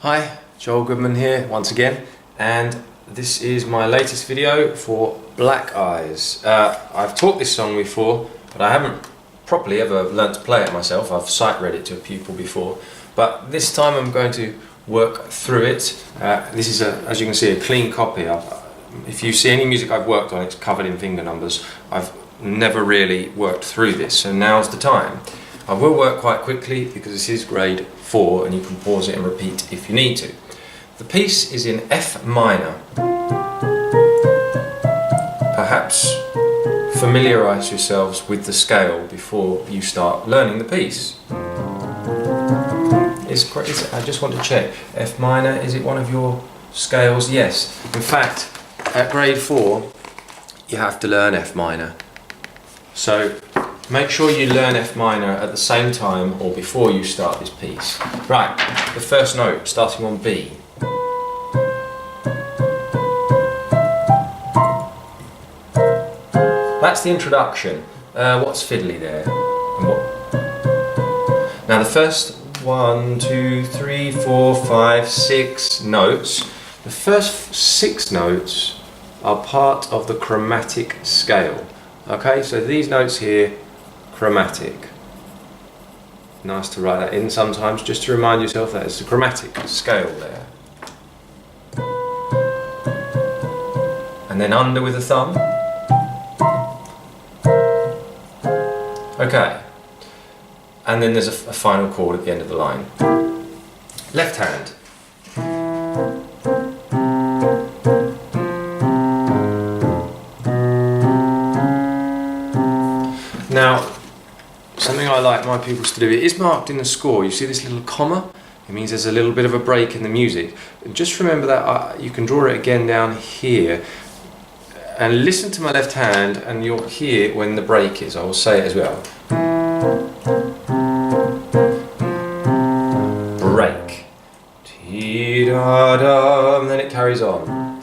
Hi, Joel Goodman here once again, and this is my latest video for Black Eyes. I've taught this song before, but I haven't properly ever learnt to play it myself. I've sight read it to a pupil before, but this time I'm going to work through it. This is, as you can see, a clean copy. If you see any music I've worked on, it's covered in finger numbers. I've never really worked through this, so now's the time. I will work quite quickly because this is grade 4 and you can pause it and repeat if you need to. The piece is in F minor. Perhaps familiarise yourselves with the scale before you start learning the piece. I just want to check. F minor, is it one of your scales? Yes. In fact, at grade 4 you have to learn F minor. So make sure you learn F minor at the same time or before you start this piece. Right, the first note starting on B. That's the introduction. What's fiddly there? And what? Now the first 1, 2, 3, 4, 5, 6 notes. The first 6 notes are part of the chromatic scale. Okay, so these notes here, chromatic. Nice to write that in sometimes, just to remind yourself that it's the chromatic scale there. And then under with the thumb. Okay. And then there's a final chord at the end of the line. Left hand. Now, something I like my pupils to do, it is marked in the score. You see this little comma? It means there's a little bit of a break in the music. And just remember that you can draw it again down here. And listen to my left hand and you'll hear when the break is. I will say it as well. Break. Ti-da-da, and then it carries on.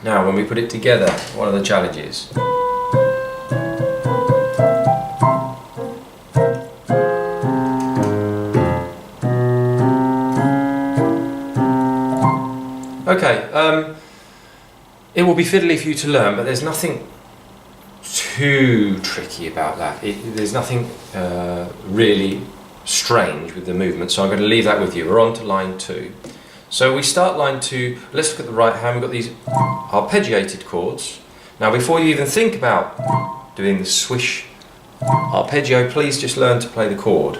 Now when we put it together, what are the challenges? Okay, it will be fiddly for you to learn, but there's nothing too tricky about that. There's nothing really strange with the movement, so I'm going to leave that with you. We're on to line 2. So we start line 2, let's look at the right hand. We've got these arpeggiated chords. Now before you even think about doing the swish arpeggio, please just learn to play the chord.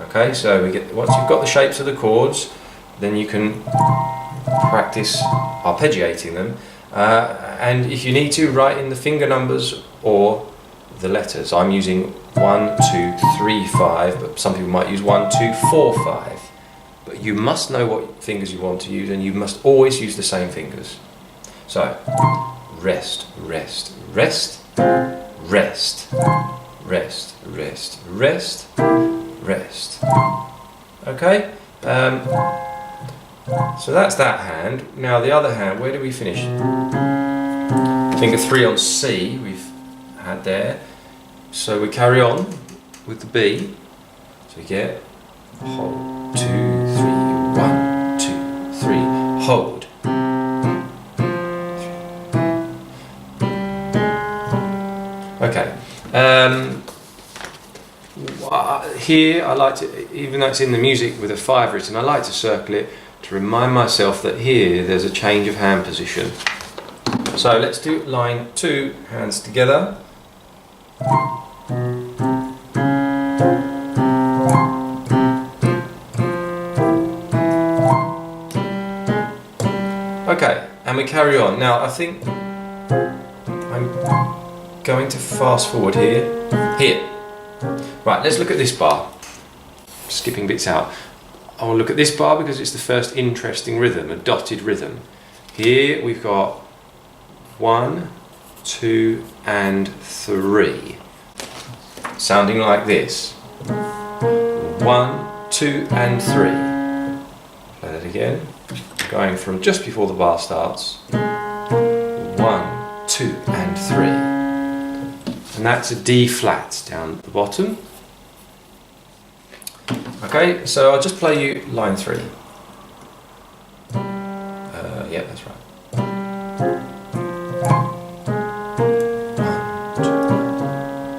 Okay, so once you've got the shapes of the chords, then you can practice arpeggiating them, and if you need to, write in the finger numbers or the letters. I'm using 1, 2, 3, 5, but some people might use 1, 2, 4, 5. But you must know what fingers you want to use, and you must always use the same fingers. So, rest, rest, rest, rest, rest, rest, rest, rest. Okay? So that's that hand. Now the other hand, where do we finish? Finger 3 on C we've had there. So we carry on with the B. So we get hold, 2, 3, 1, 2, 3, hold. Okay. Here I like to, even though it's in the music with a 5 written, I like to circle it to remind myself that here there's a change of hand position. So let's do line 2, hands together. Okay, and we carry on. Now I think I'm going to fast forward here. Right, let's look at this bar. Skipping bits out. I will look at this bar because it's the first interesting rhythm, a dotted rhythm. Here we've got 1, 2 and 3. Sounding like this. 1, 2 and 3. Play that again. Going from just before the bar starts. 1, 2 and 3. And that's a D flat down at the bottom. Okay, so I'll just play you line 3. Yeah, that's right.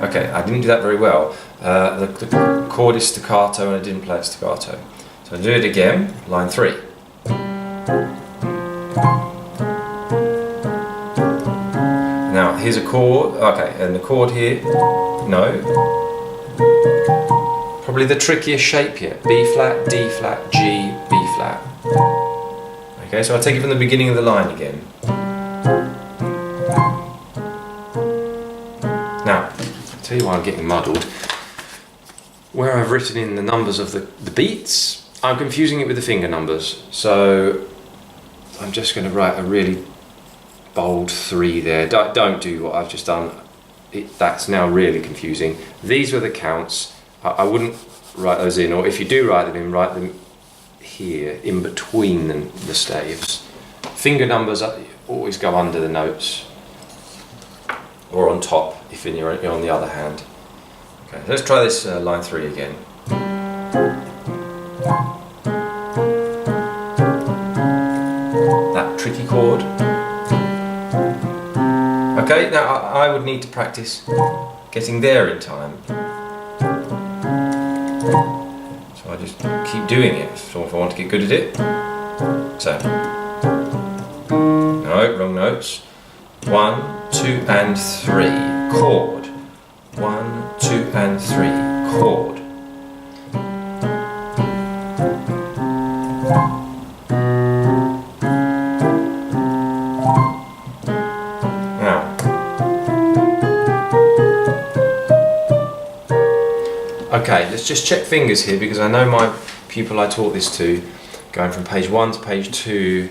Okay, I didn't do that very well. The chord is staccato and I didn't play it staccato. So I'll do it again, line 3. Now here's a chord, okay, and the chord here, no. Probably the trickiest shape here, B flat, D flat, G, B flat. Okay, so I'll take it from the beginning of the line again. Now, I'll tell you why I'm getting muddled. Where I've written in the numbers of the beats, I'm confusing it with the finger numbers. So I'm just going to write a really bold 3 there. Don't do what I've just done. That's now really confusing. These were the counts. I wouldn't write those in, or if you do write them in, write them here in between the staves. Finger numbers always go under the notes, or on top if you're on the other hand. Okay, let's try this line 3 again. That tricky chord. Okay, now I would need to practice getting there in time. So I just keep doing it if I want to get good at it. So, no, wrong notes. 1, 2 and 3, chord. 1, 2 and 3, chord. Okay, let's just check fingers here because I know my pupil I taught this to, going from page 1 to page 2,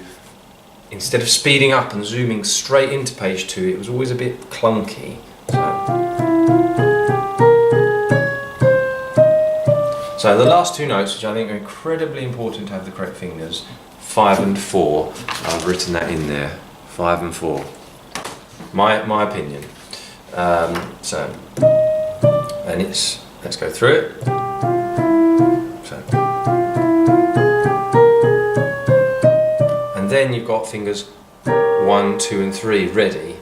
instead of speeding up and zooming straight into page 2, it was always a bit clunky. So the last 2 notes, which I think are incredibly important to have the correct fingers, 5 and 4, I've written that in there, 5 and 4. My opinion. And it's, let's go through it. And then you've got fingers 1, 2 and 3 ready.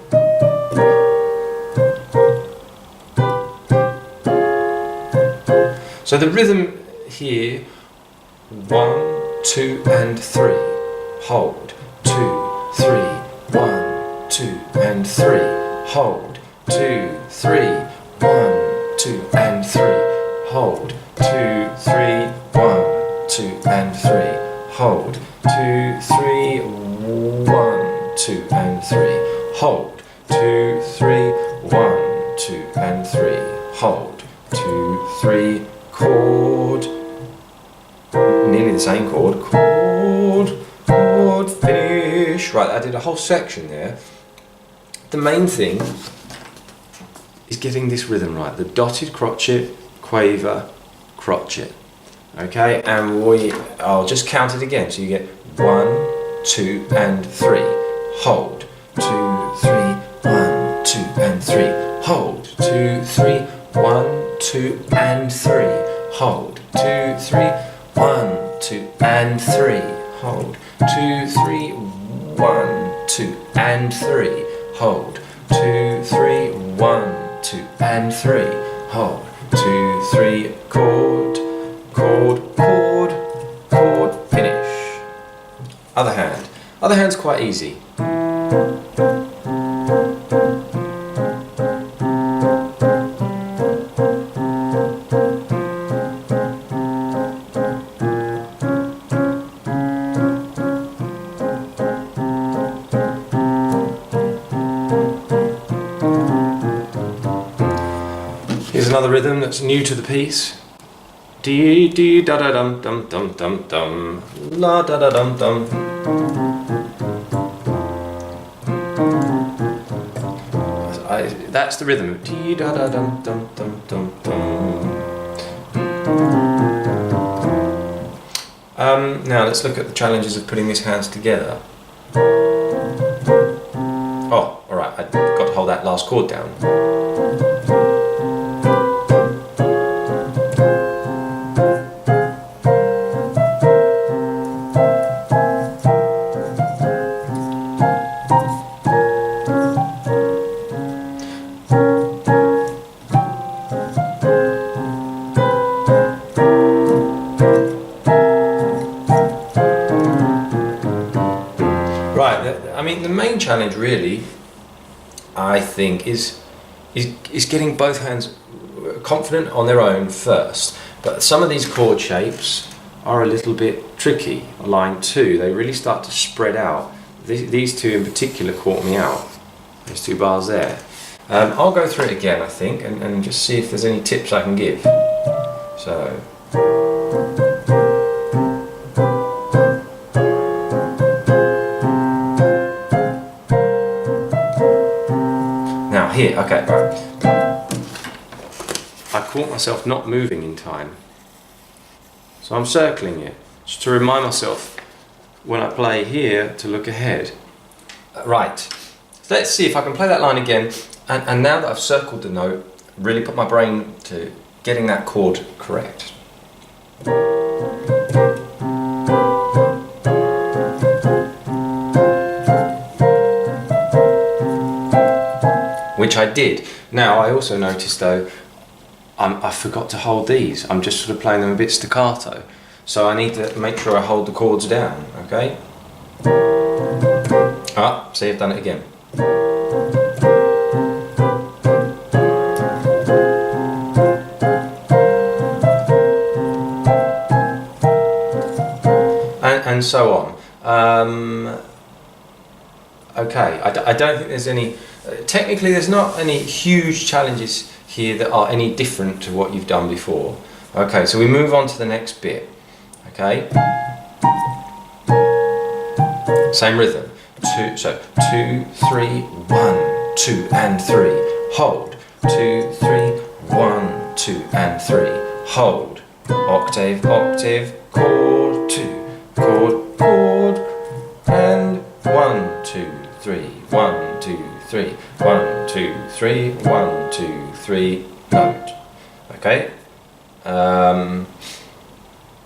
So the rhythm here, 1, 2 and 3, hold, 2, 3, 1, 2 and 3, hold, 2, 3, 1, 2 and 3, hold, 2, 3, 1, 2 and 3, hold, 2, 3, 1, 2 and 3, hold, 2, 3, 1, 2 and 3, hold, 2, 3, chord, nearly the same chord, chord, chord, finish. Right, I did a whole section there. The main thing is getting this rhythm right, the dotted crotchet, quaver, crotchet. Okay, and I'll just count it again. So you get 1, 2 and 3, hold, 2, 3, 1, 2 and 3, hold, 2, 3, 1, 2 and 3, hold, 2, 3, 1, 2 and 3, hold, 2, 3, 1, 2 and 3, hold, 2, 3, 1, 2 and 3, hold, 2, 3, chord, chord, chord, chord, finish. Other hand. Other hand's quite easy. Here's another rhythm that's new to the piece. Dee dee da da dum dum dum dum dum, la da da dum dum. That's the rhythm. Dee da da dum dum dum dum dum. Now let's look at the challenges of putting these hands together. Oh, all right. I've got to hold that last chord down. I mean, the main challenge really, I think, is getting both hands confident on their own first. But some of these chord shapes are a little bit tricky. Line 2, they really start to spread out. These two in particular caught me out. These 2 bars there. I'll go through it again, I think, and just see if there's any tips I can give. So. Now here, okay, right. I caught myself not moving in time. So I'm circling it, just to remind myself when I play here to look ahead. Right, so let's see if I can play that line again, and now that I've circled the note, really put my brain to getting that chord correct. Which I did. Now I also noticed though, I forgot to hold these. I'm just sort of playing them a bit staccato. So I need to make sure I hold the chords down, okay? Ah, see, I've done it again. And so on. Okay, I don't think there's any... technically there's not any huge challenges here that are any different to what you've done before. Okay, so we move on to the next bit. Okay, same rhythm. 2, 3, 1, 2 and 3. Hold. 2, 3, 1, 2 and 3. Hold. Octave, octave, chord, 2, chord, chord, and 1, 2, 3, 1, 2, 3, 1, 2, 3, 1, 2, 3, note. Okay?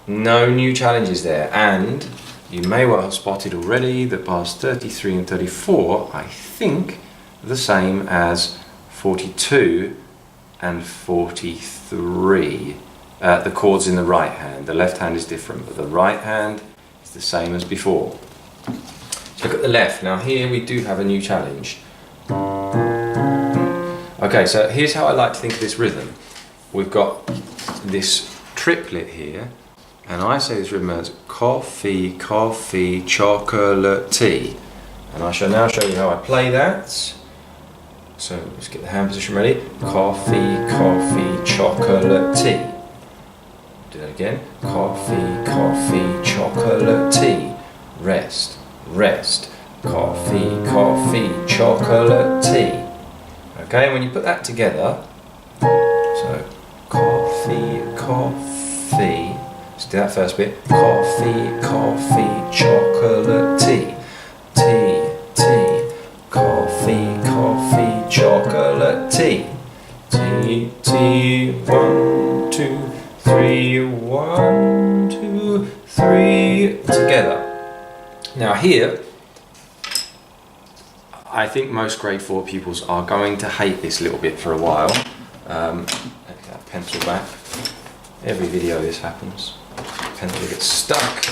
No new challenges there, and you may well have spotted already that bars 33 and 34, I think, are the same as 42 and 43. The chords in the right hand. The left hand is different, but the right hand is the same as before. So look at the left. Now here we do have a new challenge. Okay, so here's how I like to think of this rhythm. We've got this triplet here, and I say this rhythm as coffee, coffee, chocolate, tea. And I shall now show you how I play that. So let's get the hand position ready. Coffee, coffee, chocolate, tea. Do that again. Coffee, coffee, chocolate, tea. Rest, rest. Coffee, coffee, chocolate, tea. Okay, and when you put that together, so coffee, coffee, let's do that first bit. Coffee, coffee, chocolate, tea. Tea, tea. Coffee, coffee, chocolate, tea. Tea, tea. 1, 2, 3. 1, 2, 3. Together. Now here, I think most grade 4 pupils are going to hate this little bit for a while. Let that pencil back. Every video this happens. Pencil gets stuck.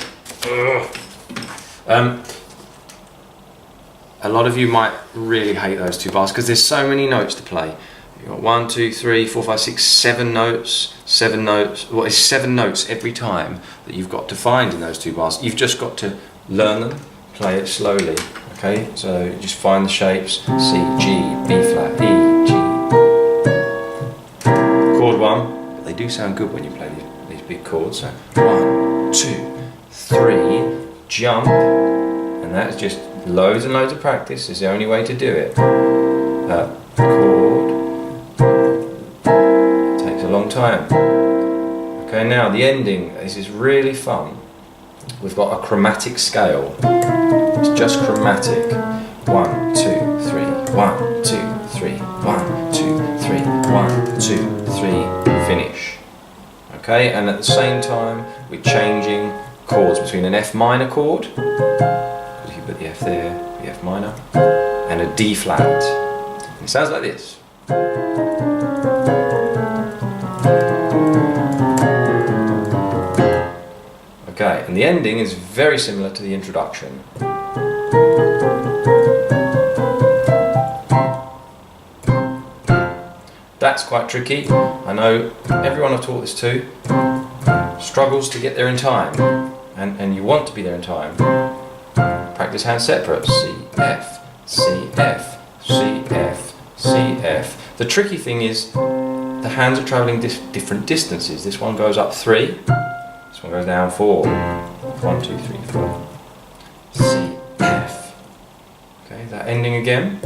A lot of you might really hate those 2 bars because there's so many notes to play. You've got 1, 2, 3, 4, 5, 6, 7 notes. 7 notes. Well, it's 7 notes every time that you've got to find in those 2 bars. You've just got to learn them, play it slowly. Okay, so just find the shapes. C, G, B flat, E, G. Chord 1, but they do sound good when you play these big chords. So 1, 2, 3, jump, and that's just loads and loads of practice. Is the only way to do it. Chord. It takes a long time. Okay, now the ending. This is really fun. We've got a chromatic scale. It's just chromatic. 1, 2, 3, 1, 2, 3, 1, 2, 3, 1, 2, 3, finish. Okay, and at the same time we're changing chords between an F minor chord, because you put the F there, the F minor, and a D flat. And it sounds like this. Okay, and the ending is very similar to the introduction. That's quite tricky. I know everyone I've taught this to struggles to get there in time, and you want to be there in time. Practice hand separate. C, F, C, F, C, F, C, F. The tricky thing is the hands are travelling different distances. This one goes up 3, this one goes down 4. 1, 2, 3, 4. C, F. Okay, that ending again.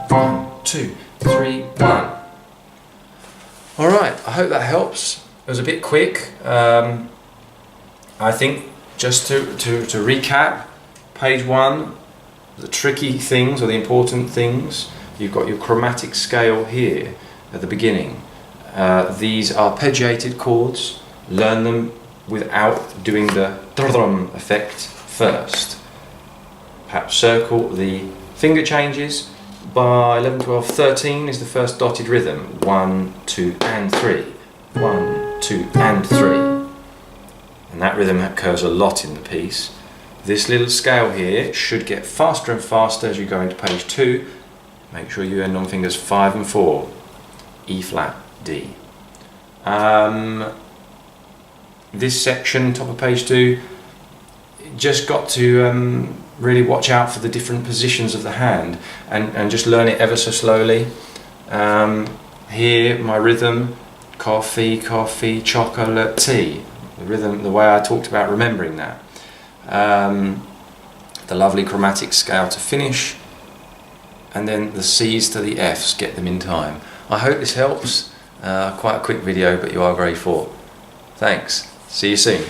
1, 2, 3, 1. Alright, I hope that helps. It was a bit quick. I think just to recap, page 1, the tricky things or the important things, you've got your chromatic scale here at the beginning. These arpeggiated chords. Learn them without doing the drum effect first. Perhaps circle the finger changes. By 11, 12, 13 is the first dotted rhythm. 1, 2 and 3. 1, 2 and 3. And that rhythm occurs a lot in the piece. This little scale here should get faster and faster as you go into page 2. Make sure you end on fingers 5 and 4. E flat, D. This section, top of page 2, just got to really watch out for the different positions of the hand and just learn it ever so slowly. Here, my rhythm, coffee, coffee, chocolate, tea. The rhythm, the way I talked about remembering that. The lovely chromatic scale to finish, and then the C's to the F's, get them in time. I hope this helps. Quite a quick video, but you are very full. Thanks. See you soon.